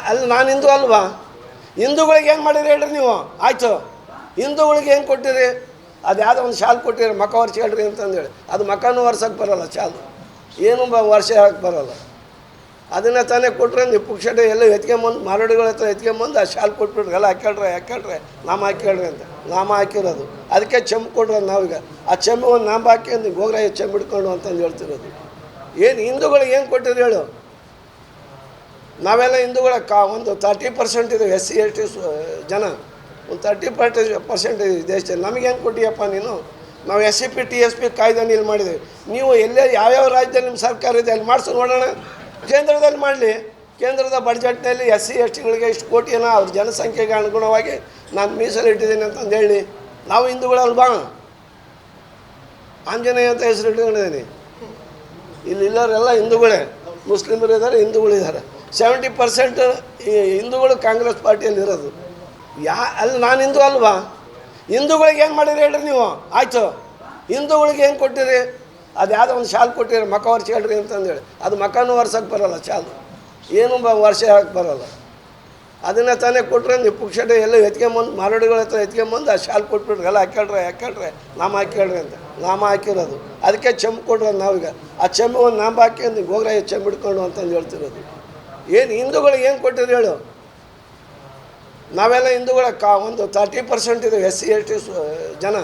ಅಲ್ಲಿ ನಾನು ಹಿಂದೂ ಅಲ್ವಾ? ಹಿಂದೂಗಳಿಗೆ ಏನು ಮಾಡಿರಿ ಹೇಳ್ರಿ ನೀವು? ಆಯಿತು, ಹಿಂದೂಗಳಿಗೆ ಏನು ಕೊಟ್ಟಿರಿ? ಅದು ಯಾವುದೋ ಒಂದು ಶಾಲು ಕೊಟ್ಟಿರಿ, ಮಕ ವರ್ಷ ಹೇಳ್ರಿ ಅಂತಂದೇಳಿ. ಅದು ಮಕನೂ ವರ್ಷಕ್ಕೆ ಬರೋಲ್ಲ, ಶಾಲು ಏನು ವರ್ಷ ಹೇಳಕ್ಕೆ ಬರೋಲ್ಲ. ಅದನ್ನು ತಾನೇ ಕೊಟ್ಟರೆ ನೀವು ಪುಕ್ಷಟೆ ಎಲ್ಲ ಎತ್ಕೊಂಬಂದು ಮಾರಡಿಗಳ ಹತ್ರ ಎತ್ಕೊಂಬಂದು ಆ ಶಾಲು ಕೊಟ್ಬಿಟ್ರಿ, ಎಲ್ಲ ಹಾಕ್ಯಾಳ್ರಿ ನಾಮ ಹಾಕ್ಯಾಳ್ರಿ ಅಂತ. ನಾಮ ಹಾಕಿರೋದು ಅದಕ್ಕೆ ಚೆಂಬು ಕೊಡ್ರಿ ನಾವೀಗ. ಆ ಚೆಂಬು ಒಂದು ನಾಮ ಹಾಕಿ ನೀವು ಗೋಗ್ರಾಯ ಚೆಂಬು ಹಿಡ್ಕೊಂಡು ಅಂತಂದು ಹೇಳ್ತಿರೋದು. ಏನು ಹಿಂದೂಗಳಿಗೆ ಏನು ಕೊಟ್ಟಿರಿ ಹೇಳು? ನಾವೆಲ್ಲ ಹಿಂದೂಗಳ ಒಂದು 30% ಇದೆ SC ST ಜನ, ಒಂದು 30% ಇದೆ ದೇಶದಲ್ಲಿ. ನಮಗೇನು ಕೊಟ್ಟಿಯಪ್ಪ ನೀನು? ನಾವು SCP TSP ಕಾಯ್ದೆ ಇಲ್ಲಿ ಮಾಡಿದ್ದೀವಿ. ನೀವು ಎಲ್ಲೇ ಯಾವ್ಯಾವ ರಾಜ್ಯದಲ್ಲಿ ನಿಮ್ಮ ಸರ್ಕಾರ ಇದೆ ಅಲ್ಲಿ ಮಾಡಿಸು ನೋಡೋಣ. ಕೇಂದ್ರದಲ್ಲಿ ಮಾಡಲಿ. ಕೇಂದ್ರದ ಬಡ್ಜೆಟ್ನಲ್ಲಿ SC STಗಳಿಗೆ ಇಷ್ಟು ಕೋಟಿಯನ್ನು ಅವ್ರ ಜನಸಂಖ್ಯೆಗೆ ಅನುಗುಣವಾಗಿ ನಾನು ಮೀಸಲಿಟ್ಟಿದ್ದೀನಿ ಅಂತಂದು ಹೇಳಿ. ನಾವು ಹಿಂದೂಗಳಲ್ವಾ? ಆಂಜನೇಯ ಅಂತ ಹೆಸರು ಇಟ್ಕೊಂಡಿದ್ದೀನಿ. ಇಲ್ಲಿಲ್ಲವರೆಲ್ಲ ಹಿಂದೂಗಳೇ, ಮುಸ್ಲಿಮರು ಇದ್ದಾರೆ, ಹಿಂದೂಗಳಿದ್ದಾರೆ. 70% ಈ ಹಿಂದೂಗಳು ಕಾಂಗ್ರೆಸ್ ಪಾರ್ಟಿಯಲ್ಲಿ ಇರೋದು. ಅಲ್ಲಿ ನಾನು ಹಿಂದೂ ಅಲ್ವಾ? ಹಿಂದೂಗಳಿಗೆ ಏನು ಮಾಡಿರಿ ಹೇಳ್ರಿ ನೀವು? ಆಯಿತು, ಹಿಂದೂಗಳಿಗೆ ಏನು ಕೊಟ್ಟಿರಿ? ಅದು ಯಾವುದೋ ಒಂದು ಶಾಲು ಕೊಟ್ಟಿರಿ, ಮಕ ವರ್ಷ ಹೇಳ್ರಿ ಅಂತಂದೇಳಿ. ಅದು ಮಕನೂ ವರ್ಷಕ್ಕೆ ಬರೋಲ್ಲ, ಶಾಲು ಏನು ವರ್ಷ ಹೇಳಕ್ಕೆ ಬರೋಲ್ಲ. ಅದನ್ನು ತಾನೇ ಕೊಟ್ಟರೆ ನೀವು ಪುಕ್ಷಟೆ ಎಲ್ಲ ಎತ್ಕೊಂಬಂದು ಮಾರಡಿಗಳ ಹತ್ರ ಎತ್ಕೊಂಬಂದು ಆ ಶಾಲು ಕೊಟ್ಬಿಟ್ರಿ, ಎಲ್ಲ ಹಾಕ್ಯಾಳ್ರಿ ನಾಮ ಹಾಕ್ಯಾಳ್ರಿ ಅಂತ. ನಾಮ ಹಾಕಿರೋದು ಅದಕ್ಕೆ ಚೆಂಬು ಕೊಡ್ರಿ ನಾವೀಗ. ಆ ಚೆಂಬು ಒಂದು ನಾಮ ಹಾಕಿ ನೀವು ಗೋಗ್ರಾಯ ಚೆಂಬು ಹಿಡ್ಕೊಂಡು ಅಂತಂದು ಹೇಳ್ತಿರೋದು. ಏನು ಹಿಂದೂಗಳಿಗೆ ಏನು ಕೊಟ್ಟಿರಿ ಹೇಳು? ನಾವೆಲ್ಲ ಹಿಂದೂಗಳ ಒಂದು 30% ಇದೆ SC ST ಜನ,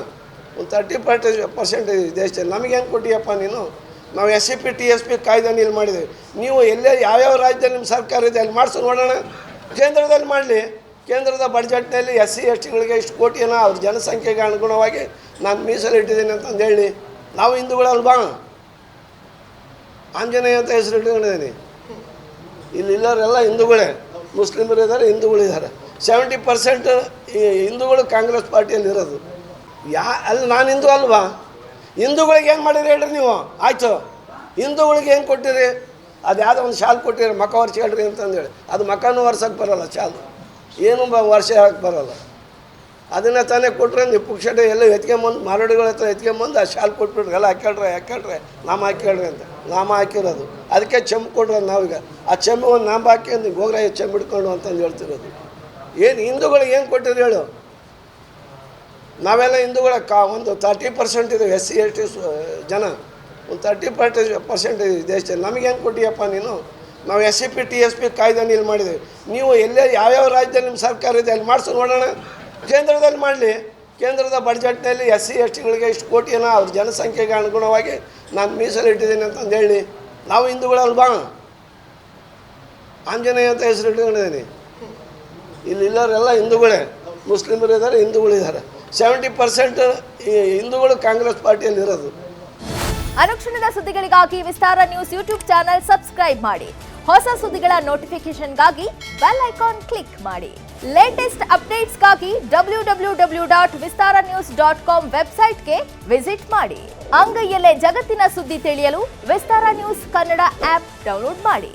ಒಂದು 30% ಇದೆ ದೇಶದಲ್ಲಿ. ನಮಗೇನು ಕೊಟ್ಟಿಯಪ್ಪ ನೀನು? ನಾವು SCP TSP ಕಾಯ್ದೆ ಇಲ್ಲಿ ಮಾಡಿದ್ದೀವಿ. ನೀವು ಎಲ್ಲೇ ಯಾವ್ಯಾವ ರಾಜ್ಯದಲ್ಲಿ ನಿಮ್ಮ ಸರ್ಕಾರ ಇದೆ ಅಲ್ಲಿ ಮಾಡಿಸು ನೋಡೋಣ. ಕೇಂದ್ರದಲ್ಲಿ ಮಾಡಲಿ. ಕೇಂದ್ರದ ಬಡ್ಜೆಟ್ನಲ್ಲಿ SC STಗಳಿಗೆ ಇಷ್ಟು ಕೋಟಿಯನ್ನು ಅವ್ರ ಜನಸಂಖ್ಯೆಗೆ ಅನುಗುಣವಾಗಿ ನಾನು ಮೀಸಲಿಟ್ಟಿದ್ದೀನಿ ಅಂತಂದು ಹೇಳಿ. ನಾವು ಹಿಂದೂಗಳಲ್ವಾ? ಆಂಜನೇಯ ಅಂತ ಹೆಸರು ಇಟ್ಕೊಂಡಿದ್ದೀನಿ. ಇಲ್ಲಿಲ್ಲವರೆಲ್ಲ ಹಿಂದೂಗಳೇ, ಮುಸ್ಲಿಮರು ಇದ್ದಾರೆ, ಹಿಂದೂಗಳಿದ್ದಾರೆ. 70% ಈ ಹಿಂದೂಗಳು ಕಾಂಗ್ರೆಸ್ ಪಾರ್ಟಿಯಲ್ಲಿ ಇರೋದು. ಅಲ್ಲಿ ನಾನು ಹಿಂದೂ ಅಲ್ವಾ? ಹಿಂದೂಗಳಿಗೆ ಏನು ಮಾಡಿರಿ ಹೇಳ್ರಿ ನೀವು? ಆಯಿತು, ಹಿಂದೂಗಳಿಗೆ ಏನು ಕೊಟ್ಟಿರಿ? ಅದು ಯಾವುದೋ ಒಂದು ಶಾಲು ಕೊಟ್ಟಿರಿ, ಮಕ ವರ್ಷ ಹೇಳ್ರಿ ಅಂತಂದೇಳಿ. ಅದು ಮಕನೂ ವರ್ಷಕ್ಕೆ ಬರೋಲ್ಲ, ಶಾಲು ಏನು ವರ್ಷ ಹೇಳಕ್ಕೆ ಬರೋಲ್ಲ. ಅದನ್ನು ತಾನೇ ಕೊಟ್ಟರೆ ನೀವು ಪುಕ್ಷಟೆ ಎಲ್ಲ ಎತ್ಕೊಂಬಂದು ಮಾರಡಿಗಳ ಹತ್ರ ಎತ್ಕೊಂಬಂದು ಆ ಶಾಲು ಕೊಟ್ಬಿಟ್ರಿ, ಎಲ್ಲ ಹಾಕ್ಯಾಳ್ರಿ ನಾಮ ಹಾಕ್ಯಾಳ್ರಿ ಅಂತ. ನಾಮ ಹಾಕಿರೋದು ಅದಕ್ಕೆ ಚೆಂಬು ಕೊಡ್ರಿ ನಾವೀಗ. ಆ ಚೆಂಬು ಒಂದು ನಾಮ ಹಾಕಿ ನೀವು ಗೋಗ್ರಾಯ ಚೆಂಬು ಹಿಡ್ಕೊಂಡು ಅಂತಂದು ಹೇಳ್ತಿರೋದು. ಏನು ಹಿಂದೂಗಳಿಗೆ ಏನು ಕೊಟ್ಟಿರಿ ಹೇಳು? ನಾವೆಲ್ಲ ಹಿಂದೂಗಳ ಒಂದು 30% ಇದೆ SC ST ಜನ, ಒಂದು 30% ಇದೆ ದೇಶದಲ್ಲಿ. ನಮಗೇನು ಕೊಟ್ಟಿಯಪ್ಪ ನೀನು? ನಾವು SCP TSP ಕಾಯ್ದೆ ಇಲ್ಲಿ ಮಾಡಿದ್ದೀವಿ. ನೀವು ಎಲ್ಲೇ ಯಾವ್ಯಾವ ರಾಜ್ಯದಲ್ಲಿ ನಿಮ್ಮ ಸರ್ಕಾರ ಇದೆ ಅಲ್ಲಿ ಮಾಡಿಸು ನೋಡೋಣ. ಕೇಂದ್ರದಲ್ಲಿ ಮಾಡಲಿ. ಕೇಂದ್ರದ ಬಡ್ಜೆಟ್ನಲ್ಲಿ SC STಗಳಿಗೆ ಇಷ್ಟು ಕೋಟಿಯನ್ನು ಅವ್ರ ಜನಸಂಖ್ಯೆಗೆ ಅನುಗುಣವಾಗಿ ನಾನು ಮೀಸಲಿಟ್ಟಿದ್ದೀನಿ ಅಂತಂದು ಹೇಳಿ. ನಾವು ಹಿಂದೂಗಳಲ್ವಾ? ಆಂಜನೇಯ ಅಂತ ಹೆಸರು ಇಟ್ಕೊಂಡಿದ್ದೀನಿ. ಇಲ್ಲಿಲ್ಲವರೆಲ್ಲ ಹಿಂದೂಗಳೇ, ಮುಸ್ಲಿಮರು ಇದ್ದಾರೆ, ಹಿಂದೂಗಳಿದ್ದಾರೆ. 70% ಈ ಹಿಂದೂಗಳು ಕಾಂಗ್ರೆಸ್ ಪಾರ್ಟಿಯಲ್ಲಿ ಇರೋದು. ಅನುಕ್ಷಣದ ಸುದ್ದಿಗಳಿಗಾಗಿ ವಿಸ್ತಾರ ನ್ಯೂಸ್ ಯೂಟ್ಯೂಬ್ ಚಾನೆಲ್ ಸಬ್ಸ್ಕ್ರೈಬ್ ಮಾಡಿ. ಹೊಸ ಸುದ್ದಿಗಳ ನೋಟಿಫಿಕೇಶನ್ಗಾಗಿ ಬೆಲ್ ಐಕಾನ್ ಕ್ಲಿಕ್ ಮಾಡಿ. ಲೇಟೆಸ್ಟ್ ಅಪ್ಡೇಟ್ಸ್ಗಾಗಿ www.vistaranews.com ವೆಬ್ಸೈಟ್ಗೆ ವಿಸಿಟ್ ಮಾಡಿ. ಅಂಗೈಯಲ್ಲೇ ಜಗತ್ತಿನ ಸುದ್ದಿ ತಿಳಿಯಲು ವಿಸ್ತಾರ ನ್ಯೂಸ್ ಕನ್ನಡ ಆಪ್ ಡೌನ್ಲೋಡ್ ಮಾಡಿ.